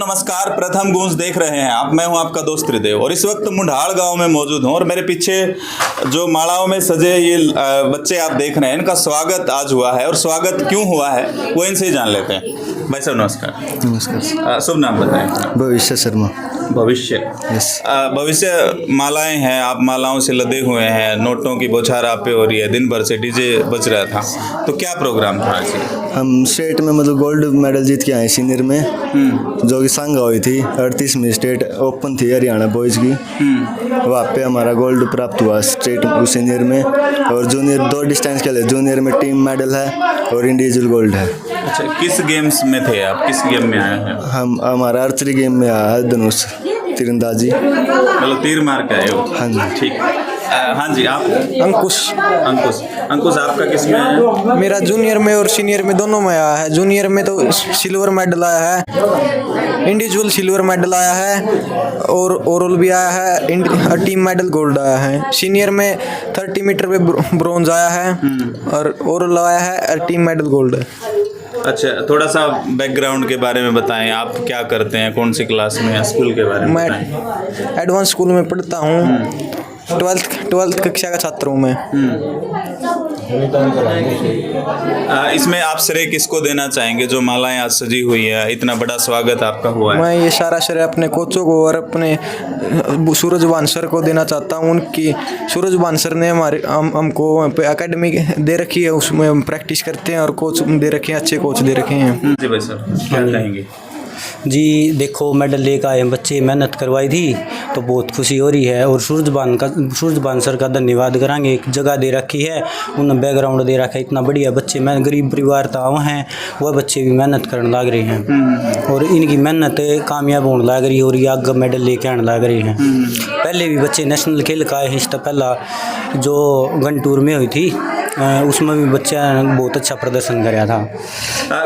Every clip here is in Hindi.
नमस्कार, प्रथम गूंज देख रहे हैं आप। मैं हूं आपका दोस्त त्रिदेव और इस वक्त मुंडाल गांव में मौजूद हूं और मेरे पीछे जो मालाओं में सजे ये बच्चे आप देख रहे हैं, इनका स्वागत आज हुआ है। और स्वागत क्यों हुआ है वो इनसे ही जान लेते हैं। भाई साहब नमस्कार। नमस्कार। शुभ नाम बताएं। भविष्य शर्मा। भविष्य। यस। भविष्य, मालाएं हैं, आप मालाओं से लदे हुए हैं, नोटों की बौछार आप पे हो रही है, दिन भर से डीजे बज रहा था, तो क्या प्रोग्राम था आज? हम स्टेट में मतलब गोल्ड मेडल जीत के आए सीनियर में, जो कि सांगा हुई थी 38वीं स्टेट ओपन थी हरियाणा बॉयज़ की। वहाँ पे हमारा गोल्ड प्राप्त हुआ स्टेट सीनियर में। और जूनियर 2 डिस्टेंस के लिए, जूनियर में टीम मेडल है और इंडिविजुअल गोल्ड है। अच्छा, किस गेम्स में थे आप? किस गेम में आए हैं? हमारा आर्चरी गेम में आया है, धनुष तीरंदाजी, मतलब तीर मार के आए हो? हाँ जी। ठीक। हाँ जी, आप? अंकुश आपका किस में है? मेरा जूनियर में और सीनियर में दोनों में आया है। जूनियर में तो सिल्वर मेडल आया है, इंडिविजुअल सिल्वर मेडल आया है और ओवरऑल भी आया है, टीम मेडल गोल्ड आया है। सीनियर में 30 मीटर पे ब्रोंज आया है और ओवरऑल आया है, टीम मेडल गोल्ड है। अच्छा, थोड़ा सा बैकग्राउंड के बारे में बताएं। आप क्या करते हैं, कौन सी क्लास में, स्कूल के बारे में बताएं। मैं एडवांस स्कूल में पढ़ता हूँ, 12th कक्षा का छात्र हूँ मैं। इसमें आप श्रेय किसको देना चाहेंगे जो मालाएं आज सजी हुई है, इतना बड़ा स्वागत आपका हुआ है? मैं ये सारा श्रेय अपने कोचों को और अपने सूरजभान सर को देना चाहता हूँ। उनकी सूरजभान सर ने हमको एकेडमी दे रखी है, उसमें हम प्रैक्टिस करते हैं और कोच दे रखे हैं, अच्छे कोच दे रखे हैं। जी भाई साहब, क्या कहेंगे? जी देखो, मेडल लेकर आए बच्चे, मेहनत करवाई थी तो बहुत खुशी हो रही है। और सूरजभान सर का धन्यवाद करांगे, एक जगह दे रखी है, उन्होंने बैकग्राउंड दे रखा है, इतना बढ़िया बच्चे, मैं गरीब परिवार था वह हैं, वह बच्चे भी मेहनत करने लग रहे हैं और इनकी मेहनत कामयाब होने लग रही है और ये आगे मेडल लेके आने लग रहे हैं। पहले भी बच्चे नेशनल खेल का है, इससे पहला जो गन टूर में हुई थी उसमें भी बच्चा बहुत अच्छा प्रदर्शन कराया था।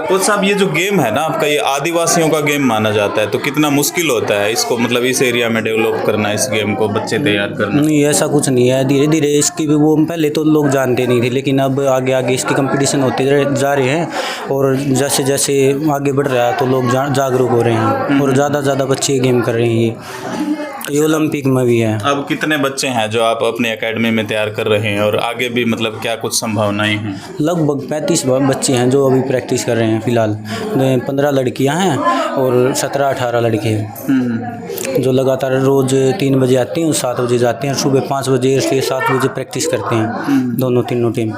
कोच साहब, ये जो गेम है ना आपका, ये आदिवासियों का गेम माना जाता है, तो कितना मुश्किल होता है इसको, मतलब इस एरिया में डेवलप करना, इस गेम को बच्चे तैयार करना? नहीं, ऐसा कुछ नहीं है, धीरे धीरे इसकी भी, वो पहले तो लोग जानते नहीं थे, लेकिन अब आगे आगे इसकी कंपटीशन होते जा रहे हैं और जैसे जैसे आगे बढ़ रहा है तो लोग जागरूक हो रहे हैं और ज़्यादा बच्चे गेम कर रहे हैं। ये ओलंपिक में भी है। अब कितने बच्चे हैं जो आप अपने एकेडमी में तैयार कर रहे हैं और आगे भी मतलब क्या कुछ संभावनाएं हैं? लगभग 35 बच्चे हैं जो अभी प्रैक्टिस कर रहे हैं फिलहाल। 15 लड़कियां हैं और 17-18 लड़के हैं जो लगातार रोज़ 3 बजे आती हैं, 7 बजे जाते हैं, सुबह 5 बजे से 7 बजे प्रैक्टिस करते हैं तीनों टीम।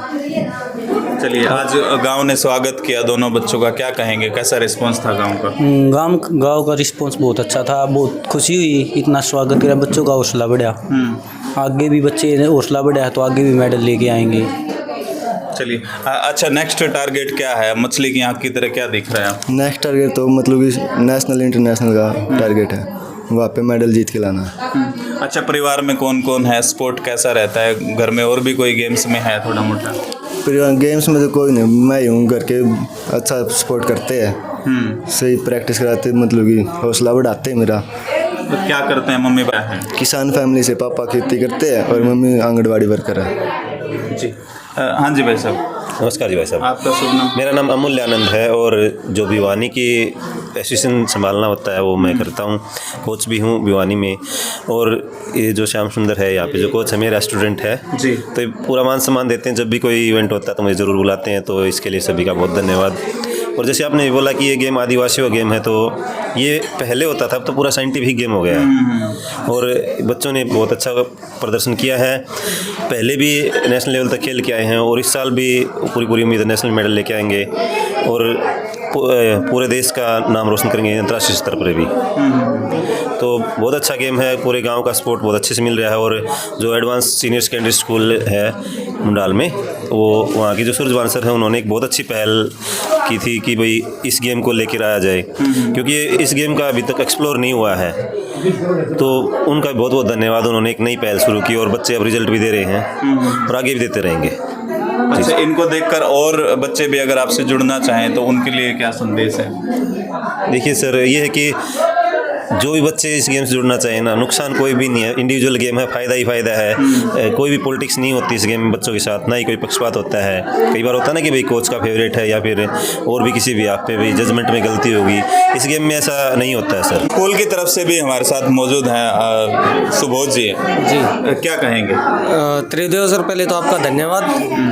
चलिए, आज गांव ने स्वागत किया दोनों बच्चों का, क्या कहेंगे, कैसा रिस्पांस था गांव का? गांव का रिस्पांस बहुत अच्छा था, बहुत खुशी हुई, इतना स्वागत किया, बच्चों का हौसला बढ़ा। आगे भी बच्चे हौसला बढ़ा है तो आगे भी मेडल लेके आएंगे। चलिए, अच्छा, नेक्स्ट टारगेट क्या है? मछली की आँख की तरह क्या दिख रहा है? नेक्स्ट टारगेट तो मतलब कि नेशनल इंटरनेशनल का टारगेट है, वहाँ पे मेडल जीत के लाना है। अच्छा, परिवार में कौन कौन है? स्पोर्ट कैसा रहता है घर में? और भी कोई गेम्स में है थोड़ा मोटा? गेम्स में तो कोई नहीं, मैं ही हूँ घर के, अच्छा सपोर्ट करते हैं, सही प्रैक्टिस कराते, मतलब कि हौसला बढ़ाते हैं मेरा। तो क्या करते हैं मम्मी पापा? हैं किसान फैमिली से, पापा खेती करते हैं और मम्मी आंगनवाड़ी वर्कर है। जी। हाँ जी भाई साहब। नमस्कार जी भाई साहब। आपका शुभ नाम? मेरा नाम अमूल्य आनंद है और जो भिवानी की एसोसिएशन संभालना होता है वो मैं करता हूँ, कोच भी हूँ भिवानी में। और ये जो श्याम सुंदर है यहाँ पे जो कोच है, मेरा स्टूडेंट है जी। तो पूरा मान सम्मान देते हैं, जब भी कोई इवेंट होता है तो मुझे ज़रूर बुलाते हैं, तो इसके लिए सभी का बहुत धन्यवाद। और जैसे आपने बोला कि ये गेम आदिवासियों का गेम है, तो ये पहले होता था, अब तो पूरा साइंटिफिक गेम हो गया है और बच्चों ने बहुत अच्छा प्रदर्शन किया है। पहले भी नेशनल लेवल तक खेल के आए हैं और इस साल भी पूरी उम्मीद है नेशनल मेडल लेके आएंगे और पूरे देश का नाम रोशन करेंगे अंतर्राष्ट्रीय स्तर पर भी। तो बहुत अच्छा गेम है, पूरे गांव का सपोर्ट बहुत अच्छे से मिल रहा है। और जो एडवांस सीनियर सेकेंडरी स्कूल है मुंडाल में, वो वहाँ की जो सूरजभान सर हैं, उन्होंने एक बहुत अच्छी पहल की थी कि भाई इस गेम को लेकर आया जाए, क्योंकि इस गेम का अभी तक एक्सप्लोर नहीं हुआ है। तो उनका बहुत बहुत धन्यवाद, उन्होंने एक नई पहल शुरू की और बच्चे अब रिजल्ट भी दे रहे हैं और आगे भी देते रहेंगे। अच्छा, इनको देखकर और बच्चे भी अगर आपसे जुड़ना चाहें तो उनके लिए क्या संदेश है? देखिए सर, ये है कि जो भी बच्चे इस गेम से जुड़ना चाहिए ना, नुकसान कोई भी नहीं है, इंडिविजुअल गेम है, फ़ायदा ही फ़ायदा है। कोई भी पॉलिटिक्स नहीं होती इस गेम में बच्चों के साथ, ना ही कोई पक्षपात होता है। कई बार होता है ना कि भाई कोच का फेवरेट है या फिर और भी किसी भी आप पे भी जजमेंट में गलती होगी, इस गेम में ऐसा नहीं होता है सर। स्कूल की तरफ से भी हमारे साथ मौजूद हैं सुबोध जी। क्या कहेंगे? त्रिदेव सर, पहले तो आपका धन्यवाद।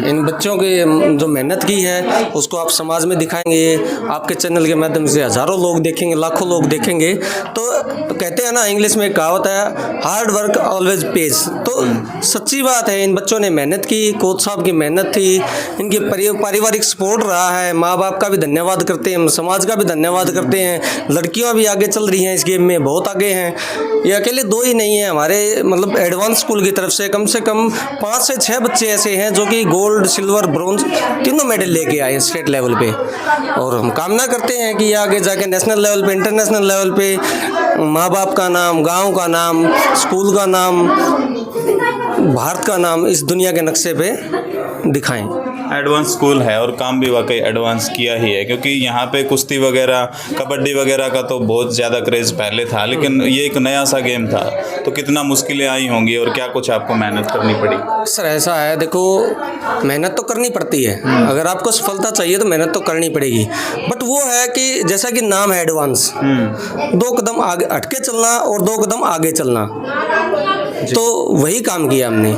इन बच्चों की जो मेहनत की है उसको आप समाज में दिखाएंगे, आपके चैनल के माध्यम से हज़ारों लोग देखेंगे, लाखों लोग देखेंगे। तो कहते हैं ना, इंग्लिश में एक कहावत है, हार्ड वर्क ऑलवेज पेज। तो सच्ची बात है, इन बच्चों ने मेहनत की, कोच साहब की मेहनत थी, इनकी पारिवारिक सपोर्ट रहा है। माँ बाप का भी धन्यवाद करते हैं, समाज का भी धन्यवाद करते हैं। लड़कियाँ भी आगे चल रही हैं इस गेम में, बहुत आगे हैं। ये अकेले दो ही नहीं है, हमारे मतलब एडवांस स्कूल की तरफ से कम 5 से 6 बच्चे ऐसे हैं जो कि गोल्ड, सिल्वर, ब्रॉन्ज तीनों मेडल लेके आए हैं स्टेट लेवल पे। और हम कामना करते हैं कि आगे जाके नेशनल लेवल पे, इंटरनेशनल लेवल पे माँ बाप का नाम, गांव का नाम, स्कूल का नाम, भारत का नाम इस दुनिया के नक्शे पे दिखाएं। एडवांस स्कूल है और काम भी वाकई एडवांस किया ही है, क्योंकि यहाँ पे कुश्ती वगैरह, कबड्डी वगैरह का तो बहुत ज़्यादा क्रेज़ पहले था, लेकिन ये एक नया सा गेम था। तो कितना मुश्किलें आई होंगी और क्या कुछ आपको मेहनत करनी पड़ी? सर ऐसा है, देखो मेहनत तो करनी पड़ती है। अगर आपको सफलता चाहिए तो मेहनत तो करनी पड़ेगी। बट वो है कि जैसा कि नाम है एडवांस, 2 कदम आगे हटके चलना और 2 कदम आगे चलना, तो वही काम किया हमने।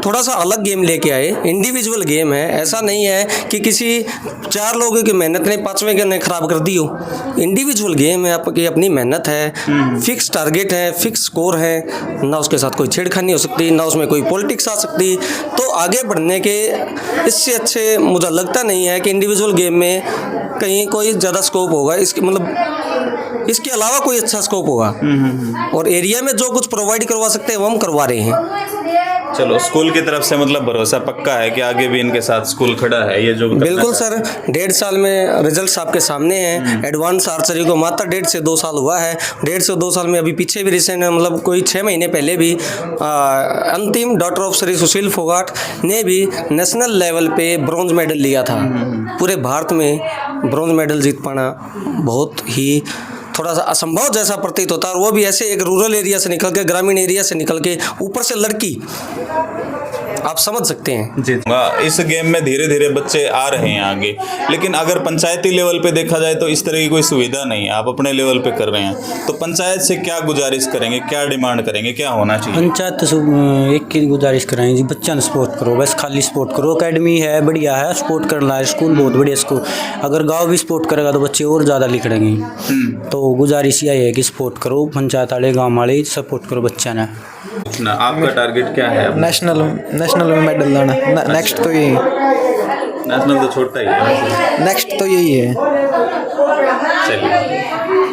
थोड़ा सा अलग गेम लेके आए, इंडिविजुअल गेम है। ऐसा नहीं है कि किसी 4 लोगों की मेहनत ने 5वें ने खराब कर दी हो। इंडिविजुअल गेम है, आपकी अपनी मेहनत है, फिक्स टारगेट है, फिक्स स्कोर है, ना उसके साथ कोई छेड़खानी हो सकती, ना उसमें कोई पॉलिटिक्स आ सकती। तो आगे बढ़ने के इससे अच्छे मुझे लगता नहीं है कि इंडिविजुअल गेम में कहीं कोई ज़्यादा स्कोप होगा। इसके मतलब इसके अलावा कोई अच्छा स्कोप होगा। और एरिया में जो कुछ प्रोवाइड करवा सकते हैं वो हम करवा रहे हैं। चलो, स्कूल की तरफ से मतलब भरोसा पक्का है कि आगे भी इनके साथ स्कूल खड़ा है, ये जो बिल्कुल सर। 1.5 साल में रिजल्ट्स आपके सामने हैं। एडवांस आर्चरी को मात्र 1.5 से 2 साल हुआ है। 1.5 से 2 साल में अभी पीछे भी रिसेंट मतलब कोई 6 महीने पहले भी अंतिम डॉटर ऑफ श्री सुशील फोगाट ने भी नेशनल लेवल पे ब्रॉन्ज मेडल लिया था। पूरे भारत में ब्रॉन्ज मेडल जीत पाना बहुत ही थोड़ा सा असंभव जैसा प्रतीत होता है। और वो भी ऐसे एक रूरल एरिया से निकल के, ग्रामीण एरिया से निकल के, ऊपर से लड़की, आप समझ सकते हैं जी। इस गेम में धीरे धीरे बच्चे आ रहे हैं आगे, लेकिन अगर पंचायती लेवल पे देखा जाए तो इस तरह की कोई सुविधा नहीं है। आप अपने लेवल पे कर रहे हैं, तो पंचायत से क्या गुजारिश करेंगे, क्या डिमांड करेंगे, क्या होना चाहिए? पंचायत तो एक ही गुजारिश करेंगे जी, बच्चा सपोर्ट करो, बस खाली सपोर्ट करो। अकेडमी है, बढ़िया है, सपोर्ट करना है। स्कूल बहुत बढ़िया स्कूल, अगर गाँव भी सपोर्ट करेगा तो बच्चे और ज़्यादा लिख लेंगे। तो गुजारिश यही है कि सपोर्ट करो, पंचायत वाले, गाँव वाले सपोर्ट करो बच्चा ने। आपका टारगेट क्या है? नेशनल में मेडल लाना। नेक्स्ट तो यही, नेशनल तो छोटा ही है, नेक्स्ट तो यही है। चलिए,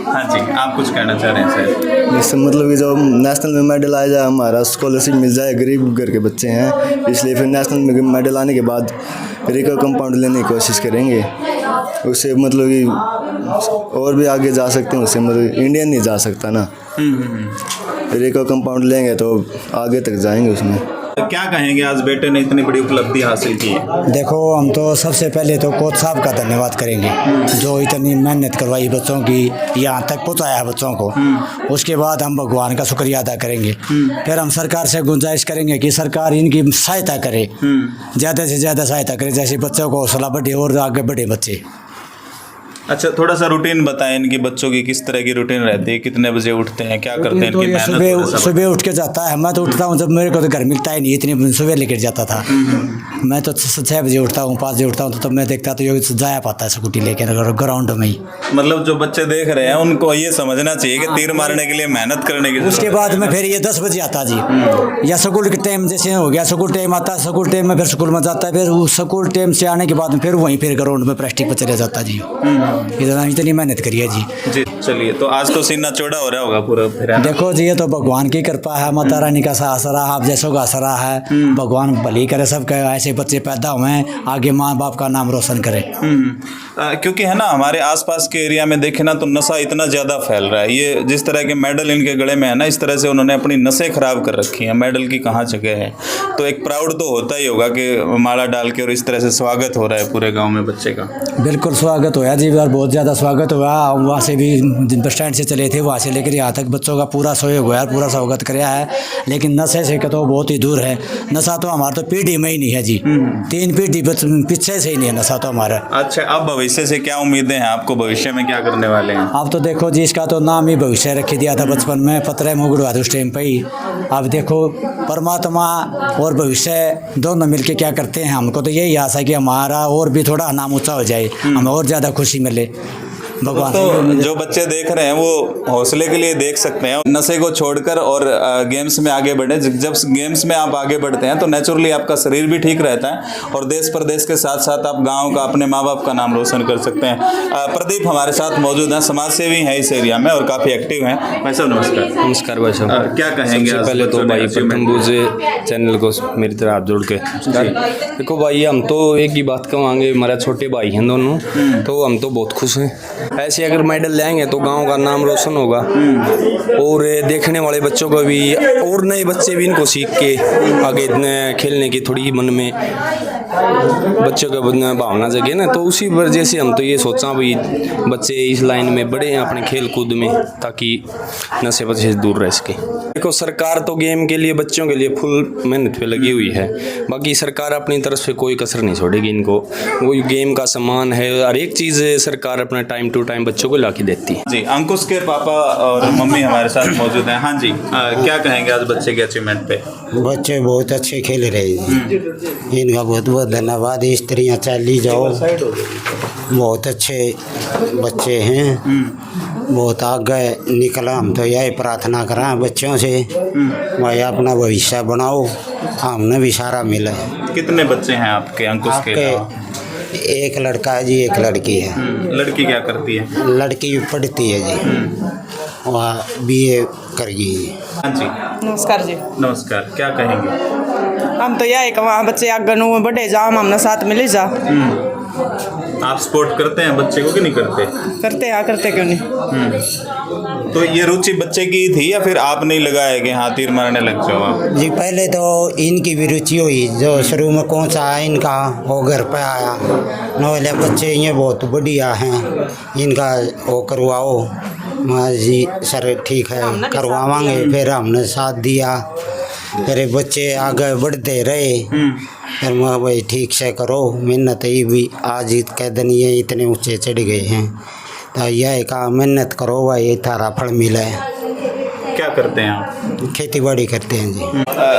हाँ जी, आप कुछ कहना चाह रहे हैं सर? इससे मतलब कि जब नेशनल में मेडल आ जाए, हमारा स्कॉलरशिप मिल जाए, गरीब घर के बच्चे हैं, इसलिए फिर नेशनल में मेडल आने के बाद रिको कंपाउंड लेने की कोशिश करेंगे। उससे मतलब कि और भी आगे जा सकते हैं, उससे मतलब इंडियन नहीं जा सकता ना। रिको कंपाउंड लेंगे तो आगे तक जाएंगे उसमें। क्या कहेंगे, आज बेटे ने इतनी बड़ी उपलब्धि हासिल की है? देखो, हम तो सबसे पहले तो कोच साहब का धन्यवाद करेंगे जो इतनी मेहनत करवाई बच्चों की, यहाँ तक पहुँचाया है बच्चों को। उसके बाद हम भगवान का शुक्रिया अदा करेंगे। फिर हम सरकार से गुंजाइश करेंगे कि सरकार इनकी सहायता करे, ज़्यादा से ज़्यादा सहायता करे, जैसे बच्चों को हौसला बढ़े और आगे बढ़े बच्चे। अच्छा, थोड़ा सा रूटीन बताएं इनकी, बच्चों की किस तरह की रूटीन रहती है, कितने बजे उठते हैं, क्या करते हैं, तो इनकी ये मेहनत? सुबह उठ के जाता है। मैं तो उठता हूँ जब मेरे को तो घर मिलता ही नहीं, इतनी सुबह लेकर जाता था। मैं तो 6 बजे उठता हूँ, 5 बजे उठता हूँ, तो तब मैं देखता तो ये जाया पाता है स्कूटी लेकर ग्राउंड में ही। मतलब जो बच्चे देख रहे हैं उनको ये समझना चाहिए कि तीर मारने के लिए मेहनत करने की उसके बाद में फिर ये 10 बजे आता जी, या स्कूल के टाइम जैसे हो गया, स्कूल टाइम आता है, स्कूल टाइम में फिर स्कूल में जाता है, फिर उस स्कूल टाइम से आने के बाद में फिर वहीं फिर ग्राउंड में प्रैक्टिस पर चले जाता जी। इतनी मेहनत करिए जी। चलिए, तो आज तो सीना चौड़ा हो रहा होगा पूरा फिर। देखो जी, ये तो भगवान की कृपा है, माता रानी का आसरा, आप जैसों का आसरा है। भगवान भली करे, सबके ऐसे बच्चे पैदा हुए, आगे माँ बाप का नाम रोशन करें। क्योंकि है ना, हमारे आसपास के एरिया में देखे ना तो नशा इतना ज़्यादा फैल रहा है। ये जिस तरह के मेडल इनके गले में है ना, इस तरह से उन्होंने अपनी नसें खराब कर रखी हैं। मेडल की कहाँ जगह है? तो एक प्राउड तो होता ही होगा कि माला डाल के और इस तरह से स्वागत हो रहा है पूरे गाँव में बच्चे का। बिल्कुल स्वागत होया जी। उधर बहुत ज़्यादा स्वागत हुआ। वहाँ से भी बस स्टैंड से चले थे, वहाँ से लेकर यहाँ तक बच्चों का पूरा सहयोग हुआ, पूरा स्वागत कराया है। लेकिन नशे से तो बहुत ही दूर है। नशा तो हमारा तो पीढ़ी में ही नहीं है जी, 3 पीढ़ी पीछे से ही नहीं है नशा तो हमारा। अच्छा, अब भविष्य से क्या उम्मीदें हैं आपको? भविष्य में क्या करने वाले हैं? अब तो देखो जी, इसका तो नाम ही भविष्य रख दिया था बचपन में, पतरे मुगड़ हुआ था उस टाइम पे ही। अब देखो परमात्मा और भविष्य दोनों मिलके क्या करते हैं। हमको तो यही आशा है कि हमारा और भी थोड़ा नाम ऊंचा हो जाए, हमें और ज़्यादा खुशी मिले भगवान तो जो बच्चे देख रहे हैं वो हौसले के लिए देख सकते हैं, नशे को छोड़कर और गेम्स में आगे बढ़े। जब गेम्स में आप आगे बढ़ते हैं तो नेचुरली आपका शरीर भी ठीक रहता है और देश प्रदेश के साथ साथ आप गांव का, अपने माँ बाप का नाम रोशन कर सकते हैं। प्रदीप हमारे साथ मौजूद हैं, समाज सेवी हैं इस एरिया में और काफ़ी एक्टिव हैं। भाई साहब नमस्कार। नमस्कार भाई साहब। क्या कहेंगे? सबसे पहले तो भाई प्रथम बूझे चैनल को मेरी तरह हाथ जोड़ के देखो भाई, हम तो एक ही बात कहेंगे, हमारा छोटे भाई हैं दोनों, तो हम तो बहुत खुश हैं। ऐसे अगर मेडल लाएंगे तो गांव का नाम रोशन होगा और देखने वाले बच्चों को भी, और नए बच्चे भी इनको सीख के आगे खेलने की थोड़ी मन में बच्चों का भावना जगे ना, तो उसी वजह से हम तो ये सोचा भाई बच्चे इस लाइन में बढ़े हैं अपने खेल कूद में, ताकि नशे बच्चे से दूर रह सके। देखो सरकार तो गेम के लिए, बच्चों के लिए फुल मेहनत पे लगी हुई है। बाकी सरकार अपनी तरफ से कोई कसर नहीं छोड़ेगी इनको। वो गेम का सामान है, हर एक चीज़ सरकार अपना टाइम टू टाइम बच्चों को ला के देती है। जी, अंकुश के पापा और मम्मी हमारे साथ मौजूद हैं। हाँ जी, क्या कहेंगे आज बच्चे के अचीवमेंट पे? बच्चे बहुत अच्छे खेल रहे हैं, इनका बहुत बहुत धन्यवाद। स्त्रियाँ चली जाओ, बहुत अच्छे बच्चे हैं, बहुत आगे निकला। हम तो यही प्रार्थना करें बच्चों से, भाई अपना भविष्य बनाओ, हमने भी सारा मिला। कितने बच्चे हैं आपके अंकुश के? एक लड़का है जी, एक लड़की है। लड़की क्या करती है? लड़की पढ़ती है जी, वह BA कर गई। हाँ जी नमस्कार जी। नमस्कार, क्या कहेंगे? हम तो यही कहा बच्चे आगे नु बढ़े जा, हमने साथ मिले जा। आप सपोर्ट करते हैं बच्चे को कि नहीं करते? करते हैं, करते क्यों नहीं। तो ये रुचि बच्चे की थी या फिर आप नहीं लगाया कि हाँ तीर मारने लग जाओ आप? जी पहले तो इनकी भी रुचि हुई, जो शुरू में कौन सा इनका वो घर पे आया, नौले बच्चे ये बहुत बढ़िया हैं, इनका वो करवाओ। मैं जी सर ठीक है करवावांगे। फिर हमने साथ दिया, फिर बच्चे आगे बढ़ते रहे। फिर मैं भाई ठीक से करो मेहनत, ये भी आज के दिन ये इतने ऊंचे चढ़ गए हैं, तो यह कहा मेहनत करो भाई, ये तारा फल मिला है। क्या करते हैं आप? खेती बाड़ी करते हैं जी।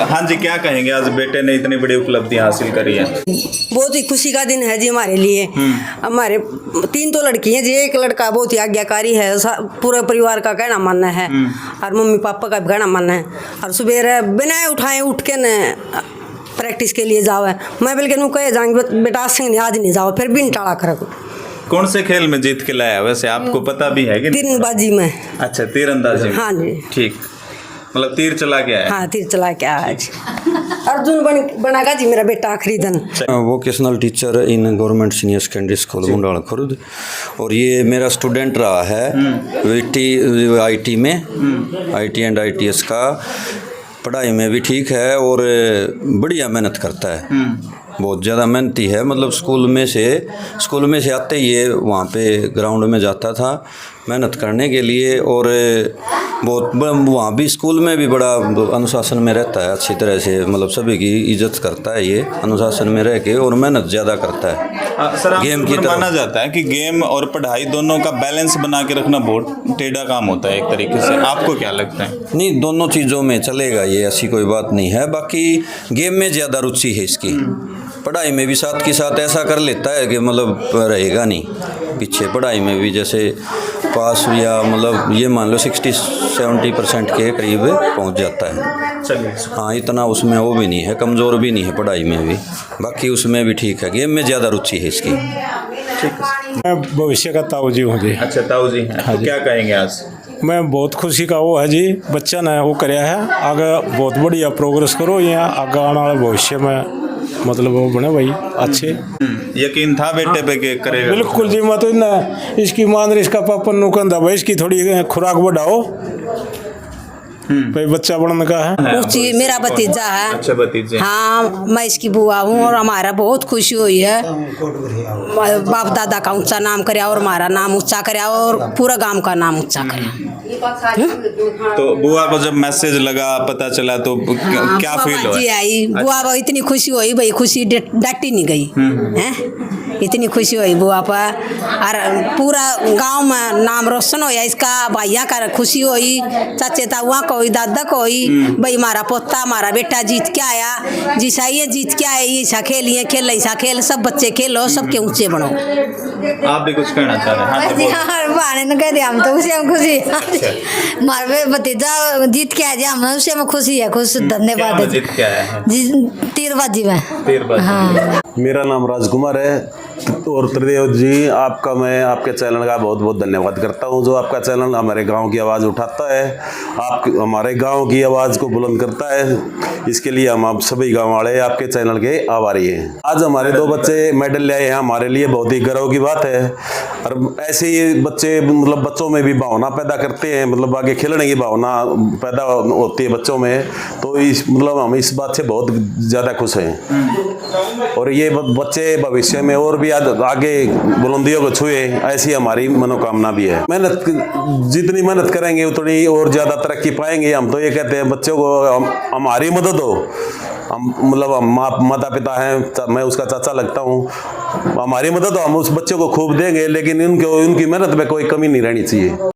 हाँ जी, क्या कहेंगे आज बेटे ने इतनी बड़ी उपलब्धि हासिल करी है? बहुत ही खुशी का दिन है जी हमारे लिए। हमारे 3 तो लड़की हैं जी, एक लड़का बहुत ही आज्ञाकारी है, पूरे परिवार का कहना मानना है और मम्मी पापा का भी कहना मानना है। और सुबह बिना उठाए उठ के न प्रैक्टिस के लिए जाओ है। मैं बल्कि नू कहे जाएंगे बेटा सिंह आज नहीं जाओ, फिर भी नहीं टाड़ा करो। कौन से खेल में जीत के लाया वैसे आपको पता भी है कि? तीरंदाजी में। अच्छा, तीरंदाजी में। हाँ जी ठीक, मतलब तीर चला के आया? हाँ तीर चला के आया जी। अर्जुन बनेगा जी मेरा बेटा आखिरी दिन। Vocational teacher in government senior secondary school Mundal Khurd, और ये मेरा स्टूडेंट रहा है IT में, IT एंड ITS का। पढ़ाई में भी ठीक है और बढ़िया मेहनत करता है, बहुत ज़्यादा मेहनती है। मतलब स्कूल में से आते ही ये वहाँ पे ग्राउंड में जाता था मेहनत करने के लिए, और बहुत वहाँ भी स्कूल में भी बड़ा अनुशासन में रहता है अच्छी तरह से, मतलब सभी की इज्जत करता है ये अनुशासन में रह के, और मेहनत ज़्यादा करता है। सर गेम की माना जाता है कि गेम और पढ़ाई दोनों का बैलेंस बना के रखना बहुत टेढ़ा काम होता है एक तरीके से, आपको क्या लगता है? नहीं, दोनों चीज़ों में चलेगा ये, ऐसी कोई बात नहीं है। बाकी गेम में ज़्यादा रुचि है इसकी, पढ़ाई में भी साथ के साथ ऐसा कर लेता है कि मतलब रहेगा नहीं पीछे। पढ़ाई में भी जैसे पास या मतलब ये मान लो 60-70% के करीब पहुंच जाता है। चलिए, हाँ, इतना उसमें वो भी नहीं है, कमज़ोर भी नहीं है पढ़ाई में भी, बाकी उसमें भी ठीक है। गेम में ज़्यादा रुचि है इसकी। मैं भविष्य का ताऊ जी हूँ जी। अच्छा, ताऊ जी हैं। हाँ तो क्या कहेंगे आज? मैं बहुत खुशी का वो है जी, बच्चा ने वो कराया है, आगे बहुत बढ़िया प्रोग्रेस करो, यहाँ आगे आने वाले भविष्य में मतलब वो बने भाई अच्छे। यकीन था बेटे पे के करेगा? बिल्कुल जी, मैं तो इसकी मान रही, इसका पापा नु कहता भाई इसकी थोड़ी खुराक बढ़ाओ, भाई बच्चा बनने का है। ऊँची मेरा भतीजा है। अच्छा भतीजे। हाँ मैं इसकी बुआ हूँ और हमारा बहुत खुशी हुई है। बाप दादा का ऊंचा नाम करे और हमारा नाम ऊंचा करे और पूरा गांव का नाम ऊंचा करे। तो बुआ को जब मैसेज लगा पता चला तो क्या फील हुआ? जी आई बुआ को इतनी खुशी हुई भाई, खुशी डटी नहीं गई हैं, इतनी खुशी हुई बुआ पर। और पूरा गांव में नाम रोशन होया इसका, भैया का खुशी हुई, चाचे ताऊआ को हुई, दादा को हुई, भाई हमारा पोता हमारा बेटा जीत के आया, जिसा ये जीत के आया, ये खेलिए खेल ऐसा खेल, सब बच्चे खेलो, सबके ऊंचे बनो। आप भी कुछ कहना चाह रहे हैं? हाँ, तो बहाने न कह दे, हम तो उसे हम खुशी हमारे भतीजा जीत के आया, हम उसे में खुशी है, खुश धन्यवाद है। जीत के आया है तीरबाजी में। हाँ। मेरा नाम राजकुमार है और त्रिदेव जी आपका मैं आपके चैनल का बहुत बहुत धन्यवाद करता हूं, जो आपका चैनल हमारे गांव की आवाज़ उठाता है, आप हमारे गांव की आवाज़ को बुलंद करता है, इसके लिए हम आप सभी गांव वाले आपके चैनल के आभारी हैं। आज हमारे 2 बच्चे मेडल ले आए हैं, हमारे लिए बहुत ही गर्व की बात है। और ऐसे ही बच्चे मतलब बच्चों में भी भावना पैदा करते हैं, मतलब आगे खेलने की भावना पैदा होती है बच्चों में, तो इस मतलब हम इस बात से बहुत ज़्यादा खुश हैं। और ये बच्चे भविष्य में और भी आगे बुलंदियों को छुए, ऐसी हमारी मनोकामना भी है। मेहनत जितनी मेहनत करेंगे उतनी और ज़्यादा तरक्की पाएंगे। हम तो ये कहते हैं बच्चों को हमारी मदद हो, हम मतलब हम माता पिता हैं, मैं उसका चाचा लगता हूँ, हमारी मदद हो, हम उस बच्चे को खूब देंगे, लेकिन उनकी मेहनत में कोई कमी नहीं रहनी चाहिए।